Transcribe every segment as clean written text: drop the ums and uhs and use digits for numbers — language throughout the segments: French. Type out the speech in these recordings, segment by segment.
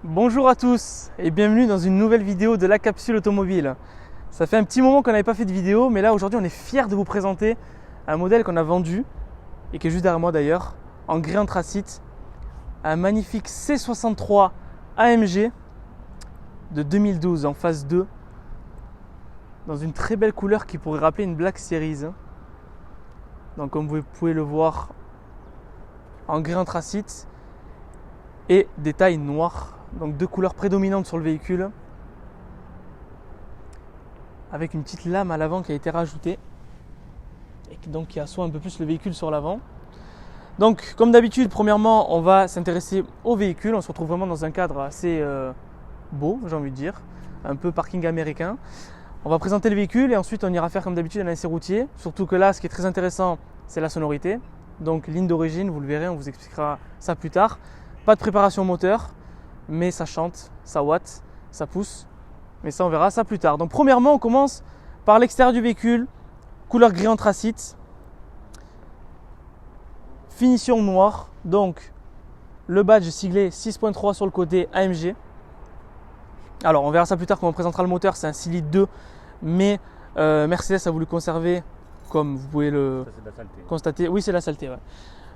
Bonjour à tous et bienvenue dans une nouvelle vidéo de la capsule automobile. Ça fait un petit moment qu'on n'avait pas fait de vidéo, mais là aujourd'hui on est fiers de vous présenter un modèle qu'on a vendu et qui est juste derrière moi d'ailleurs, en gris anthracite, un magnifique C63 AMG de 2012 en phase 2, dans une très belle couleur qui pourrait rappeler une Black Series. Donc comme vous pouvez le voir, en gris anthracite et détail noir. Donc deux couleurs prédominantes sur le véhicule, avec une petite lame à l'avant qui a été rajoutée et qui assoit un peu plus le véhicule sur l'avant. Donc comme d'habitude, premièrement on va s'intéresser au véhicule. On se retrouve vraiment dans un cadre assez beau, j'ai envie de dire, un peu parking américain. On va présenter le véhicule et ensuite on ira faire comme d'habitude un essai routier. Surtout que là, ce qui est très intéressant, c'est la sonorité. Donc ligne d'origine, vous le verrez, on vous expliquera ça plus tard. Pas de préparation moteur, mais ça chante, ça ouate, ça pousse. Mais ça, on verra ça plus tard. Donc premièrement, on commence par l'extérieur du véhicule, couleur gris anthracite, finition noire. Donc le badge siglé 6.3 sur le côté AMG. Alors on verra ça plus tard quand on présentera le moteur, c'est un 6 litres 2, mais Mercedes a voulu conserver, comme vous pouvez le constater. Oui, c'est la saleté, ouais.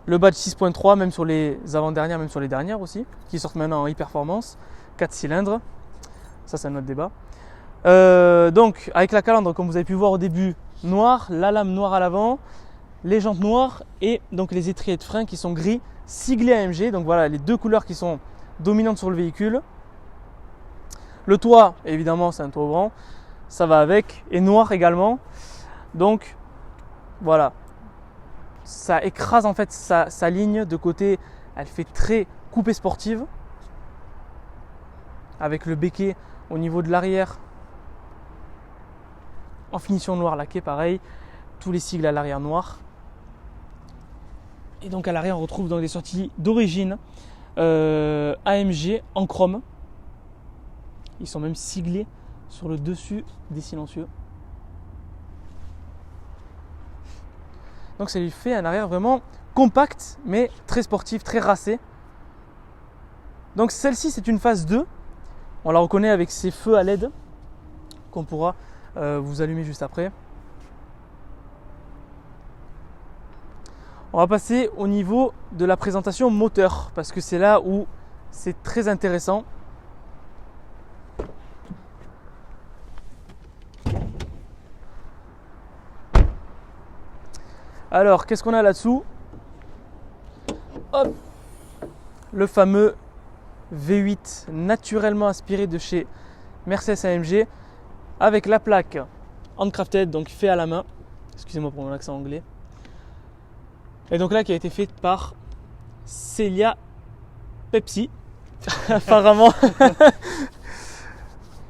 Le badge 6.3, même sur les avant-dernières, même sur les dernières aussi, qui sortent maintenant en e-performance, 4 cylindres, ça c'est un autre débat. Donc avec la calandre, comme vous avez pu voir au début, noir, la lame noire à l'avant, les jantes noires et donc les étriers de frein qui sont gris, siglés AMG, donc voilà les deux couleurs qui sont dominantes sur le véhicule. Le toit, évidemment, c'est un toit ouvrant, ça va avec, et noir également. Donc voilà, ça écrase en fait sa ligne de côté, elle fait très coupée sportive, avec le béquet au niveau de l'arrière, en finition noire laquée, pareil, tous les sigles à l'arrière noir. Et donc à l'arrière, on retrouve donc des sorties d'origine AMG en chrome. Ils sont même siglés sur le dessus des silencieux. Donc ça lui fait un arrière vraiment compact, mais très sportif, très racé. Donc celle-ci, c'est une phase 2. On la reconnaît avec ses feux à LED qu'on pourra vous allumer juste après. On va passer au niveau de la présentation moteur, parce que c'est là où c'est très intéressant. Alors, qu'est-ce qu'on a là-dessous? Hop, le fameux V8 naturellement aspiré de chez Mercedes AMG avec la plaque handcrafted, donc fait à la main. Excusez-moi pour mon accent anglais. Et donc là, qui a été faite par Celia Pepsi, apparemment.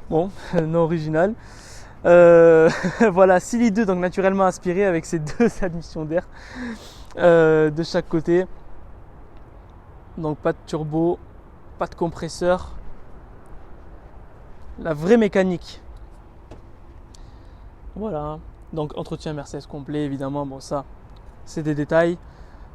Bon, non original. Voilà, 6 litres 2, donc naturellement aspiré avec ces deux admissions d'air de chaque côté. Donc pas de turbo, pas de compresseur. La vraie mécanique. Voilà, donc entretien Mercedes complet évidemment, bon ça c'est des détails.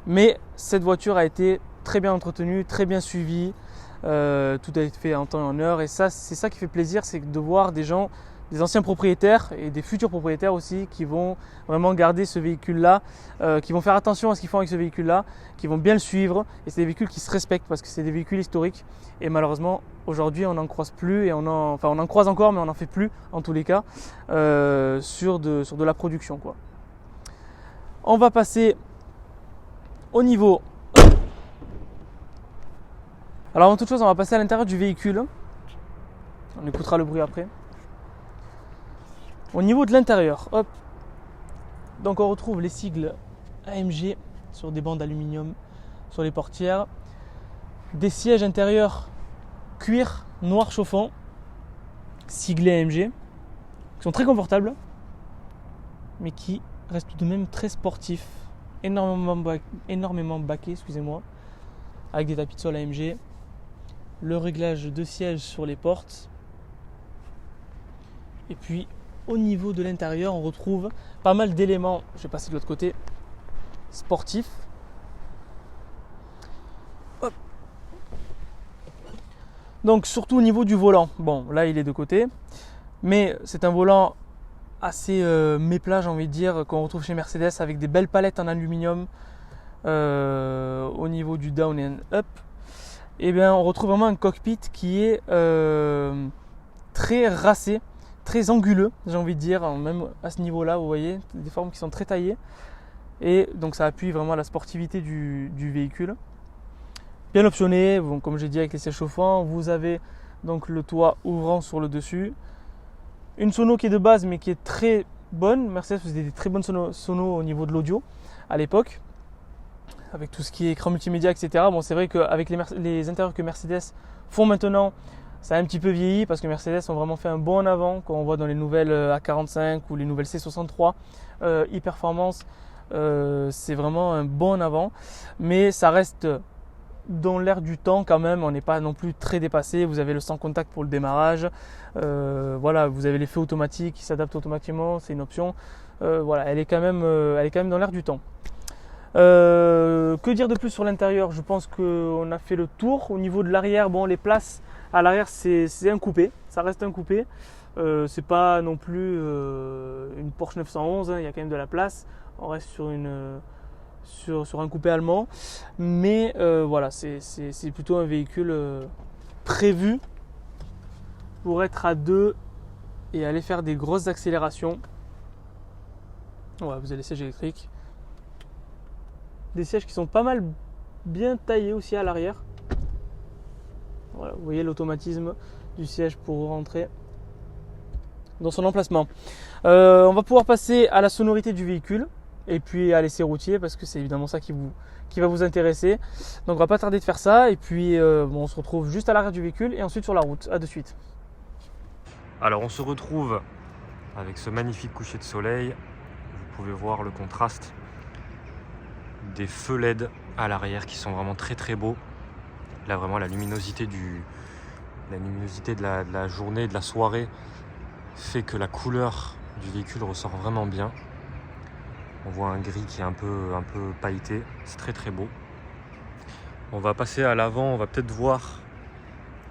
Mais cette voiture a été très bien entretenue, très bien suivie. Tout a été fait en temps et en heure. Et ça, c'est ça qui fait plaisir, c'est de voir des gens, des anciens propriétaires et des futurs propriétaires aussi qui vont vraiment garder ce véhicule-là, qui vont faire attention à ce qu'ils font avec ce véhicule-là, qui vont bien le suivre. Et c'est des véhicules qui se respectent parce que c'est des véhicules historiques. Et malheureusement, aujourd'hui, on n'en croise plus et on en croise encore, mais on n'en fait plus en tous les cas sur de la production, quoi. On va passer au niveau. Alors avant toute chose, on va passer à l'intérieur du véhicule. On écoutera le bruit après. Au niveau de l'intérieur, hop. Donc on retrouve les sigles AMG sur des bandes d'aluminium sur les portières. Des sièges intérieurs cuir noir chauffant, siglés AMG, qui sont très confortables, mais qui restent tout de même très sportifs, énormément baqués, excusez-moi, avec des tapis de sol AMG. Le réglage de siège sur les portes. Et puis au niveau de l'intérieur, on retrouve pas mal d'éléments, je vais passer de l'autre côté, sportifs. Hop. Donc surtout au niveau du volant, bon là il est de côté, mais c'est un volant assez méplat, j'ai envie de dire, qu'on retrouve chez Mercedes avec des belles palettes en aluminium au niveau du down et up. Et bien on retrouve vraiment un cockpit qui est très racé, très anguleux, j'ai envie de dire, même à ce niveau-là, vous voyez, des formes qui sont très taillées. Et donc ça appuie vraiment la sportivité du véhicule. Bien optionné, bon, comme j'ai dit avec les sièges chauffants, vous avez donc le toit ouvrant sur le dessus. Une sono qui est de base mais qui est très bonne. Mercedes faisait des très bonnes sonos au niveau de l'audio à l'époque, avec tout ce qui est écran multimédia, etc. Bon, c'est vrai qu'avec les intérieurs que Mercedes font maintenant, ça a un petit peu vieilli parce que Mercedes ont vraiment fait un bond en avant, quand on voit dans les nouvelles A45 ou les nouvelles C63 e-performance. C'est vraiment un bond en avant, mais ça reste dans l'air du temps quand même, on n'est pas non plus très dépassé. Vous avez le sans contact pour le démarrage, voilà, vous avez l'effet automatique qui s'adapte automatiquement, c'est une option. Voilà, elle est quand même dans l'air du temps. Que dire de plus sur l'intérieur? Je pense qu'on a fait le tour. Au niveau de l'arrière, bon, les places à l'arrière c'est un coupé, ça reste un coupé. C'est pas non plus une Porsche 911, hein, il y a quand même de la place. On reste sur un coupé allemand, mais voilà, c'est plutôt un véhicule prévu pour être à deux et aller faire des grosses accélérations. Voilà, vous avez les sièges électriques, des sièges qui sont pas mal bien taillés aussi à l'arrière. Voilà, vous voyez l'automatisme du siège pour rentrer dans son emplacement. On va pouvoir passer à la sonorité du véhicule et puis à l'essai routier parce que c'est évidemment ça qui va vous intéresser. Donc on va pas tarder de faire ça et puis bon, on se retrouve juste à l'arrière du véhicule et ensuite sur la route. À de suite. Alors on se retrouve avec ce magnifique coucher de soleil. Vous pouvez voir le contraste des feux LED à l'arrière qui sont vraiment très très beaux. Là vraiment la luminosité de la journée, de la soirée fait que la couleur du véhicule ressort vraiment bien. On voit un gris qui est un peu pailleté, c'est très très beau. On va passer à l'avant, on va peut-être voir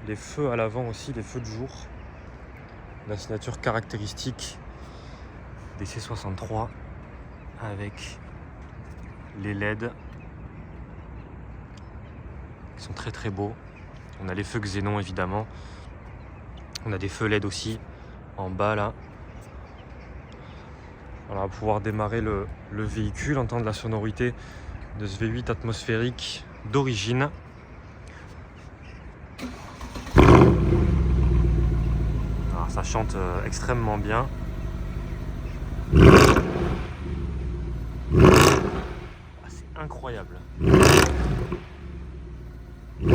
les feux à l'avant aussi, les feux de jour. La signature caractéristique des C63 avec les LED qui sont très très beaux. On a les feux xénon évidemment. On a des feux LED aussi en bas là. Alors, on va pouvoir démarrer le véhicule, entendre la sonorité de ce V8 atmosphérique d'origine. Alors, ça chante extrêmement bien. C'est incroyable. Il y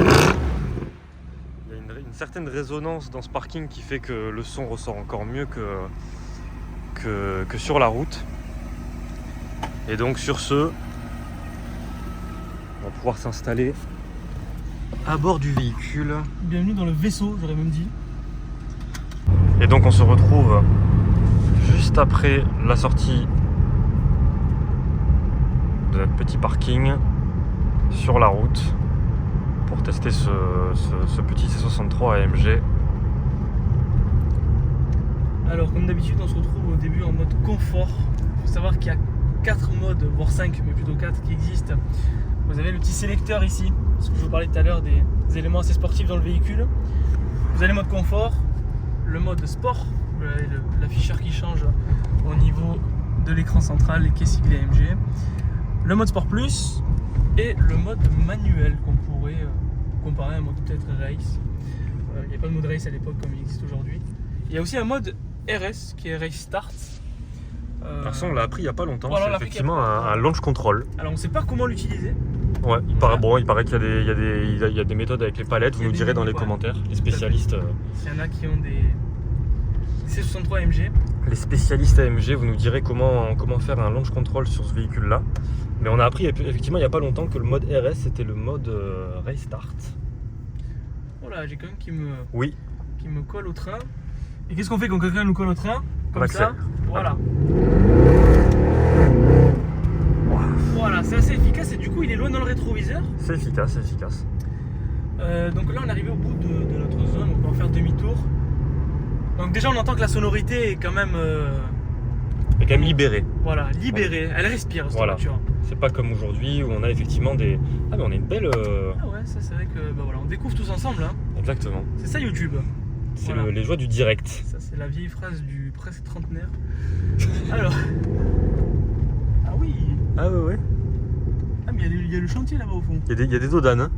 a une certaine résonance dans ce parking qui fait que le son ressort encore mieux que sur la route. Et donc sur ce, on va pouvoir s'installer à bord du véhicule. Bienvenue dans le vaisseau, j'aurais même dit. Et donc on se retrouve juste après la sortie de notre petit parking sur la route pour tester ce petit C63 AMG. Alors comme d'habitude on se retrouve au début en mode confort. Il faut savoir qu'il y a 4 modes, voire 5, mais plutôt 4 qui existent. Vous avez le petit sélecteur ici, ce que je vous parlais tout à l'heure des éléments assez sportifs dans le véhicule. Vous avez le mode confort, le mode sport, l'afficheur qui change au niveau de l'écran central qui est siglé AMG. Le mode sport plus et le mode manuel qu'on pourrait comparer à un mode peut-être race. Il n'y a pas de mode race à l'époque comme il existe aujourd'hui. Il y a aussi un mode RS qui est Race Start. On l'a appris il n'y a pas longtemps, voilà, c'est effectivement un launch control. Alors on ne sait pas comment l'utiliser. Ouais, il paraît qu'il y a des méthodes avec les palettes, vous nous direz dans les commentaires, les spécialistes. S'il y en a qui ont des C63 AMG. Les spécialistes AMG, vous nous direz comment faire un launch control sur ce véhicule-là. Mais on a appris effectivement il n'y a pas longtemps que le mode RS c'était le mode Race Start. Voilà, j'ai quelqu'un qui me colle au train. Et qu'est-ce qu'on fait quand quelqu'un nous colle au train? Comme ça, voilà. Voilà, c'est assez efficace et du coup il est loin dans le rétroviseur. C'est efficace, c'est efficace. Donc là on est arrivé au bout de notre va faire demi-tour. Donc déjà on entend que la sonorité est quand même Elle est quand même libérée. voilà, libérée, elle respire cette Voilà. voiture. C'est pas comme aujourd'hui où on a effectivement des. Ah, mais on a une belle. Ah ouais, ça c'est vrai que bah voilà, on découvre tous ensemble. Hein. Exactement. C'est ça YouTube. C'est Voilà. les joies du direct. Ça c'est la vieille phrase du presque trentenaire. Alors. Ah oui. Ah ouais. Ah mais il y a le chantier là-bas au fond. Il y a des dodanes. Hein.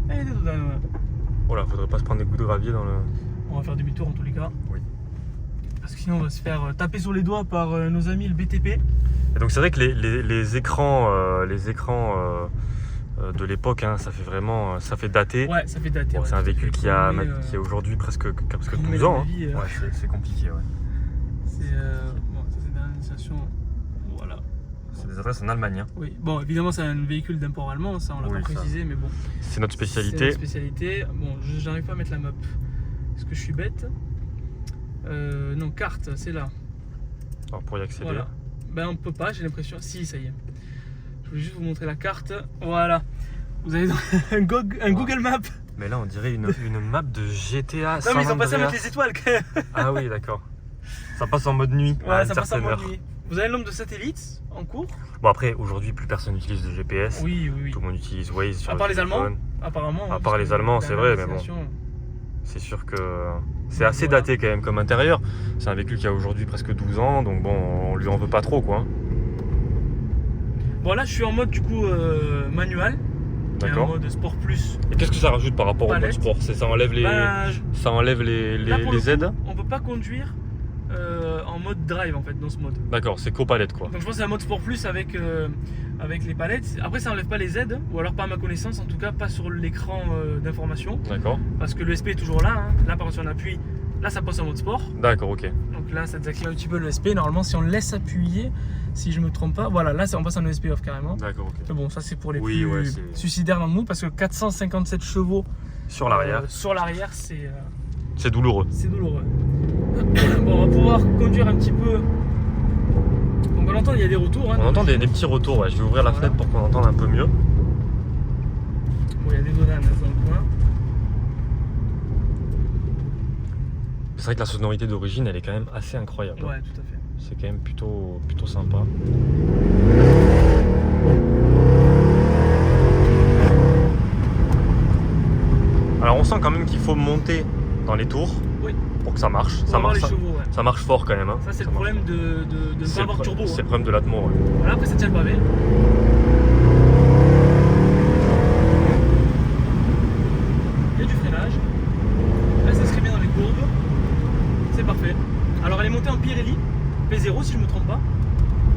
Ah, il y a des dodanes, ouais. Voilà, faudrait pas se prendre des coups de gravier dans le. On va faire demi-tour en tous les cas. Oui. Parce que sinon on va se faire taper sur les doigts par nos amis le BTP. Et donc c'est vrai que les écrans, de l'époque, hein, ça fait vraiment, ça fait dater. Ouais, ça fait dater. Bon, ouais, c'est un tout à véhicule fait. qui a Mais, aujourd'hui presque mais 12 la ans. Hein. vie, Ouais, c'est compliqué. Ouais. C'est bon, ça c'est une organisation. Voilà. C'est des adresses en Allemagne. Hein. Oui. Bon, évidemment c'est un véhicule d'import allemand, ça on l'a Oui, pas ça. précisé, mais bon. C'est notre C'est spécialité. notre spécialité. Bon, j'arrive pas à mettre la map. Est-ce que je suis bête? Non, carte, c'est là. Alors pour y accéder. Voilà. Ben on peut pas, j'ai l'impression. Si, ça y est. Je voulais juste vous montrer la carte. Voilà. Vous avez un Google Map. Mais là on dirait une map de GTA. Non mais ils ont passé à San mettre les étoiles quand même. Andreas. Ah oui, d'accord. Ça passe en mode nuit. à Ouais, une ça passe en certaine mode heure. nuit. Vous avez le nombre de satellites en cours? Bon après aujourd'hui plus personne n'utilise de GPS. Oui, oui, oui. Tout le monde utilise Waze sur À le part les téléphone. Allemands, apparemment. À hein, part parce les que Allemands, la c'est vrai, mais bon. navigation- C'est sûr que c'est assez Voilà. daté quand même comme intérieur. C'est un véhicule qui a aujourd'hui presque 12 ans, donc bon, on lui en veut pas trop quoi. Bon là je suis en mode du coup manuel. Et en D'accord. mode sport plus. Et qu'est-ce que ça rajoute par rapport au mode Palette. sport? Ça enlève les, Ben, ça enlève les là, pour le coup, aides? on peut pas conduire en mode drive en fait dans ce mode. D'accord, c'est copalette quoi. Donc je pense que c'est un mode sport plus avec les palettes. Après ça enlève pas les aides, ou alors pas à ma connaissance, en tout cas pas sur l'écran d'information. D'accord. Parce que le SP est toujours là. Hein. Là par contre si on appuie, là ça passe en mode sport. D'accord, ok. Donc là ça désactive un petit peu le SP. Normalement si on le laisse appuyer, si je me trompe pas, voilà là on passe en ESP off carrément. D'accord, ok. Mais bon ça c'est pour les Oui, plus ouais, c'est- suicidaires dans le nous parce que 457 chevaux Sur l'arrière, sur l'arrière c'est douloureux. douloureux. Bon on va pouvoir conduire un petit peu. Donc on entend il y a des retours. Hein, On entend des petits retours, ouais. Je vais ouvrir la Voilà. fenêtre pour qu'on entende un peu mieux. Bon il y a des dodanes dans le coin. C'est vrai que la sonorité d'origine, elle est quand même assez incroyable. Ouais tout à fait. C'est quand même plutôt sympa. Alors on sent quand même qu'il faut monter dans les tours Oui. pour que ça marche. Pour Ça avoir marche, les chevaux ouais. ça marche fort quand même. Hein. Ça c'est le marche. problème de ne C'est pas avoir le de turbo. C'est Hein. le problème de l'atmo. Ouais. Voilà après ça tient le pavé. Il y a du freinage. Là ça s'inscrit bien dans les courbes. C'est parfait. Alors elle est montée en Pirelli P0 si je me trompe pas.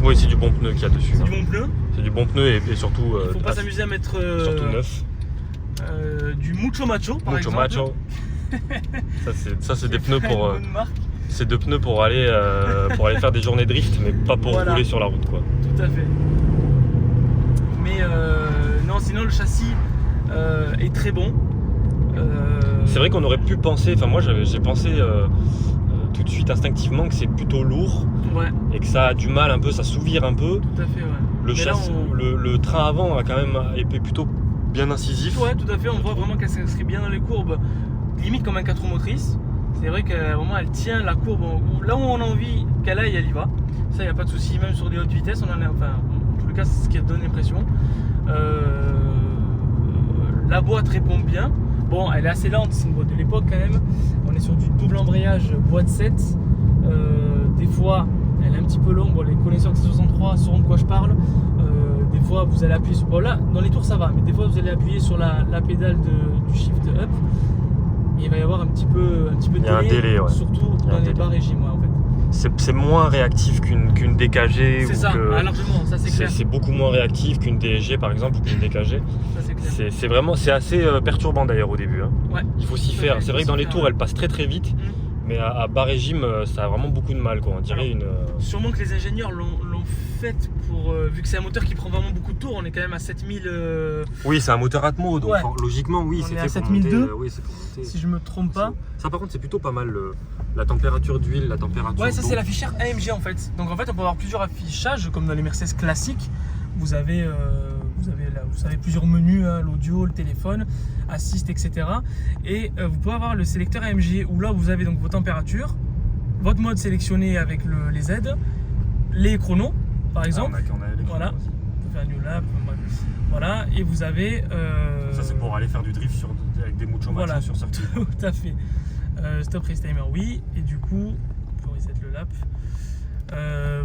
Oui, c'est du bon pneu qu'il y a dessus. C'est hein. du bon pneu. C'est du bon pneu et surtout, Il faut pas s'amuser à mettre surtout neuf. Du Mucho Macho par Mucho exemple. macho. Ça c'est des pneus pour Une bonne marque. c'est des pneus pour aller faire des journées drift, mais pas pour Voilà. rouler sur la route quoi. Tout à fait. Mais non, sinon le châssis est très bon. C'est vrai qu'on aurait pu penser, enfin moi j'ai pensé tout de suite instinctivement que c'est plutôt lourd Ouais, et que ça a du mal un peu, ça s'ouvire un peu. tout à fait, ouais. Le Mais là, châssis, le train avant a quand même est plutôt bien incisif. Ouais, tout à fait, on voit vraiment qu'elle s'inscrit bien dans les courbes, limite comme un 4 roues motrices. C'est vrai qu'à un moment elle tient la courbe, là où on a envie qu'elle aille, elle y va. Ça, il n'y a pas de souci, même sur des hautes vitesses, on en est, enfin, en tout cas, c'est ce qui donne l'impression. La boîte répond bien. Bon, elle est assez lente, c'est une boîte de l'époque quand même. On est sur du double embrayage boîte 7. Des fois, elle est un petit peu longue. Bon, les connaisseurs de C63 sauront de quoi je parle. Des fois, vous allez appuyer sur. Bon, là, dans les tours, ça va, mais des fois, vous allez appuyer sur la pédale du shift up. Et il va y avoir un petit peu de Il y a un délai, ouais. Surtout Il y a un dans les délai. bas régimes, ouais, en fait. C'est moins réactif qu'une DKG. C'est ou ça, que- ah, largement, ça c'est clair. C'est beaucoup moins réactif qu'une DSG par exemple ou qu'une DKG. Ça c'est clair. C'est vraiment c'est assez perturbant d'ailleurs au début. Hein. Ouais. Il faut s'y Tout à faire. fait, C'est il vrai faut que dans s'y les faire, tours ouais. elle passe très très vite, mais à bas régime ça a vraiment beaucoup de mal quoi. On dirait Alors, une. Sûrement que les ingénieurs l'ont faite pour. Vu que c'est un moteur qui prend vraiment beaucoup de tours, on est quand même à 7000. Oui, c'est un moteur Atmo donc Ouais. logiquement oui On c'est est à fait pour 7002, monter. Oui, c'est pour monter. Si je me trompe pas. Ça par contre c'est plutôt pas mal la température d'huile, la température. Ouais, ça d'eau. c'est l'afficheur AMG en fait. Donc en fait, on peut avoir plusieurs affichages comme dans les Mercedes classiques. Vous avez vous avez plusieurs menus, hein, l'audio, le téléphone, assist, etc. Et vous pouvez avoir le sélecteur AMG où là vous avez donc vos températures, votre mode sélectionné avec les aides, les chronos par exemple. On a les voilà. chronos aussi. On peut faire un new lap, voilà, et vous avez. Ça c'est pour aller faire du drift avec des mucho voilà, sur circuit. Tout à fait. Stop race timer, oui. Et du coup, on peut reset le lap.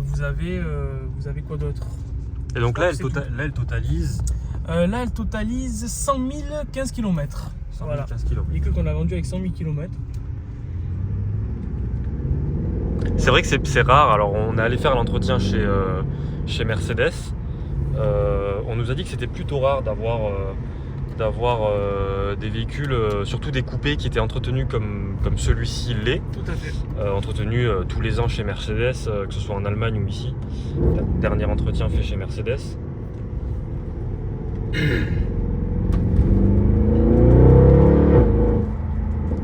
Vous avez quoi d'autre? Et donc là, elle totalise. Là, elle totalise 100 015 km. 15 km. Et que qu'on a vendu avec 100 000 km. C'est vrai que c'est rare. Alors, on est allé faire l'entretien chez Mercedes. On nous a dit que c'était plutôt rare d'avoir des véhicules, surtout des coupés qui étaient entretenus comme celui-ci l'est. Tout à fait. Entretenus tous les ans chez Mercedes, que ce soit en Allemagne ou ici. Dernier entretien fait chez Mercedes.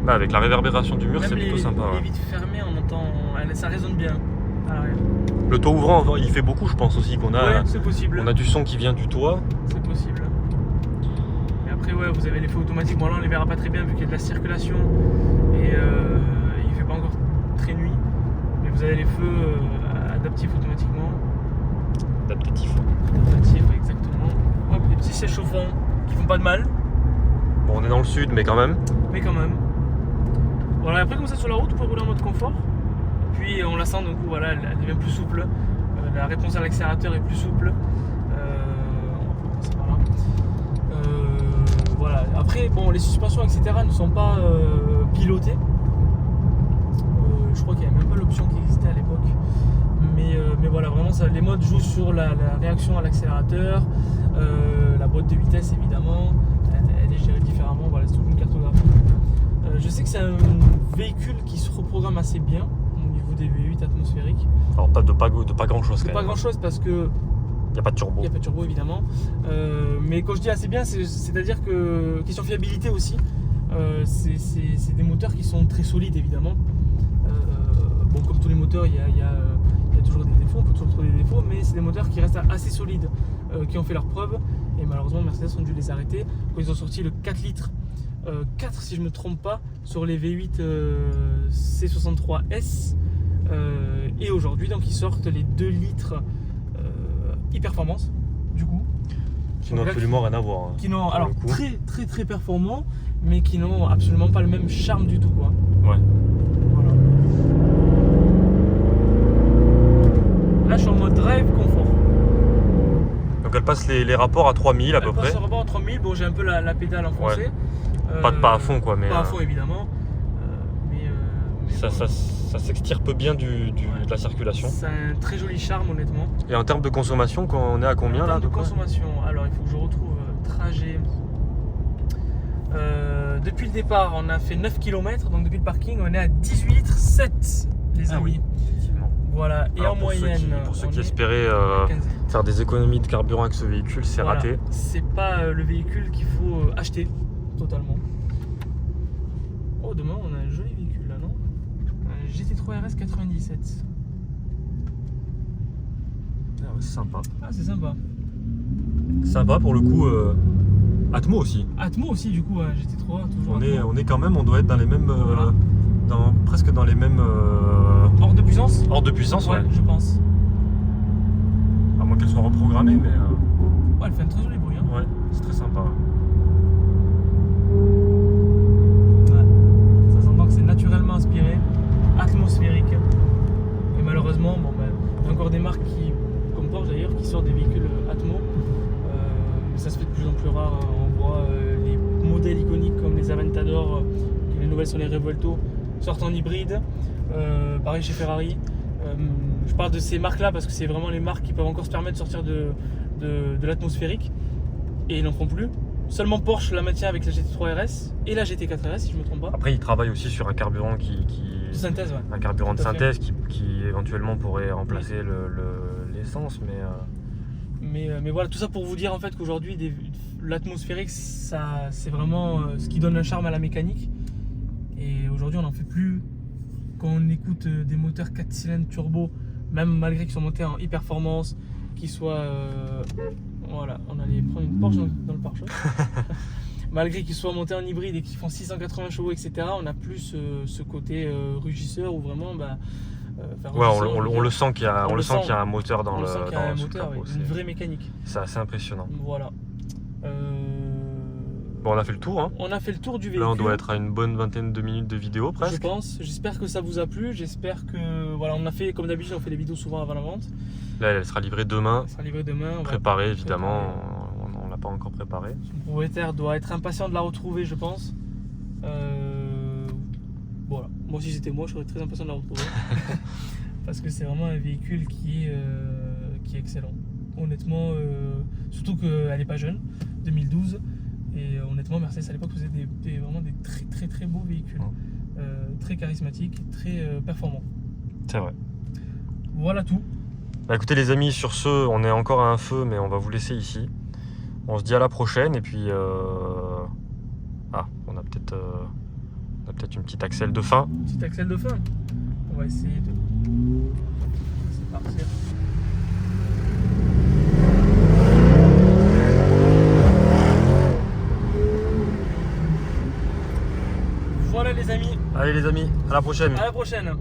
Bah, avec la réverbération du mur, Même c'est plutôt sympa. Les Ouais. vitres fermées, on entend, ça résonne bien à l'arrière. Le toit ouvrant, il fait beaucoup, je pense aussi qu'on a. Ouais, c'est possible. On a du son qui vient du toit. C'est possible. Et après, ouais, vous avez les feux automatiques. Bon, là, on les verra pas très bien vu qu'il y a de la circulation et il fait pas encore très nuit. Mais vous avez les feux adaptifs automatiquement. Adaptatif. Adaptatifs, exactement. Hop, les petits sièges chauffants qui font pas de mal, Bon, on est dans le sud, mais quand même. mais quand même. Voilà, après, comme ça, sur la route, vous pouvez rouler en mode confort. Puis, on la sent, donc voilà, elle devient plus souple. La réponse à l'accélérateur est plus souple. On va passer par là. Voilà. Après, bon, les suspensions, etc. ne sont pas pilotées. Je crois qu'il n'y avait même pas l'option qui existait à l'époque. Mais voilà, vraiment, les modes jouent sur la réaction à l'accélérateur, la boîte de vitesse évidemment, elle est gérée différemment. Voilà, c'est toute une cartographie. Je sais que c'est un véhicule qui se reprogramme assez bien au niveau des V8 atmosphériques. Alors, pas grand chose quand même. Pas grand chose parce que Il n'y a pas de turbo. il n'y a pas de turbo évidemment. Mais quand je dis assez bien, c'est-à-dire que question fiabilité aussi, c'est des moteurs qui sont très solides évidemment. Bon, comme tous les moteurs, il y a toujours des défauts, on peut toujours trouver des défauts, mais c'est des moteurs qui restent assez solides, qui ont fait leurs preuves. Et malheureusement, Mercedes ont dû les arrêter quand ils ont sorti le 4 litres. 4 si je ne me trompe pas sur les V8 C63S. Et aujourd'hui, donc ils sortent les 2 litres e-performance du coup, Qui n'ont absolument rien à voir. Hein, qui n'ont pour alors le coup. très très très performants, mais qui n'ont absolument pas le même charme du tout quoi. Ouais. Voilà. Là, je suis en mode drive confort. Donc elle passe les rapports à 3000 à peu près. Sur rapport à 3000, bon, j'ai un peu la pédale enfoncée. Pas à fond quoi, mais Pas à fond évidemment. Mais ça s'extirpe bien de la circulation. C'est un très joli charme honnêtement. Et en termes de consommation, on est à combien En là termes de peu près consommation, alors il faut que je retrouve trajet. Depuis le départ, on a fait 9 km, donc depuis le parking, on est à 18 litres 7 les amis. Oui, effectivement. Voilà, et Alors, en moyenne, pour ceux on qui est espéraient à 15. faire des économies de carburant avec ce véhicule, c'est Voilà. raté. C'est pas le véhicule qu'il faut acheter totalement. Oh, demain on a un joli véhicule là, non? Un GT3 RS 97. Ah ouais, c'est sympa. Ah, c'est sympa. Sympa pour le coup. Atmo aussi. Atmo aussi, du coup, GT3, toujours. On est quand même, on doit être dans les mêmes. Voilà. Presque dans les mêmes. Hors de puissance? Hors de puissance, ouais. Je pense. À moins qu'elle soit reprogrammée, mais. Ouais, elle fait un très joli bruit. Hein. Ouais, c'est très sympa. Ouais. Ça s'entend que c'est naturellement inspiré, atmosphérique. Et malheureusement, bon, ben, il y a encore des marques comme Porsche d'ailleurs, qui sortent des véhicules Atmo. Mais ça se fait de plus en plus rare. Hein. On voit les modèles iconiques comme les Aventador, les nouvelles sont les Revuelto, sortent en hybride. Pareil chez Ferrari. Je parle de ces marques-là parce que c'est vraiment les marques qui peuvent encore se permettre de sortir de l'atmosphérique. Et ils n'en font plus. Seulement Porsche la maintient avec la GT3 RS et la GT4 RS si je ne me trompe pas. Après, ils travaillent aussi sur un carburant De synthèse, ouais. un carburant de Tout à fait. synthèse qui éventuellement pourrait remplacer l'essence, Mais voilà, tout ça pour vous dire en fait qu'aujourd'hui l'atmosphérique c'est vraiment ce qui donne un charme à la mécanique. Et aujourd'hui on n'en fait plus. Quand on écoute des moteurs 4 cylindres turbo, même malgré qu'ils sont montés en e-performance, qu'ils soient Voilà, on allait prendre une Porsche dans le pare-choc. Malgré qu'ils soient montés en hybride et qu'ils font 680 chevaux, etc., on a plus ce côté rugisseur où vraiment. Ouais, on le sent qu'il y a, qu'il y a un moteur dans le capot. Une vraie mécanique. C'est assez impressionnant. Voilà. Bon, on a fait le tour. Hein. On a fait le tour du véhicule. Là, on doit être à une bonne vingtaine de minutes de vidéo presque. Je pense. J'espère que ça vous a plu. J'espère que. Voilà, on a fait, comme d'habitude, on fait des vidéos souvent avant la vente. Là, elle sera livrée demain. Elle sera livrée demain. Préparée, évidemment. On ne l'a pas encore préparée. Son propriétaire doit être impatient de la retrouver, je pense. Voilà. Moi, si c'était moi, je serais très impatient de la retrouver. Parce que c'est vraiment un véhicule qui est excellent. Honnêtement, surtout qu'elle n'est pas jeune, 2012. Et honnêtement, Mercedes à l'époque faisait vraiment des très très très beaux véhicules. Très charismatiques, très performants. C'est vrai. Voilà tout. Bah écoutez les amis, sur ce, on est encore à un feu, mais on va vous laisser ici. On se dit à la prochaine et puis... on a peut-être une petite accel de fin. Une petite accel de fin. On va essayer de... C'est partir. Voilà les amis. Allez les amis, à la prochaine. À la prochaine.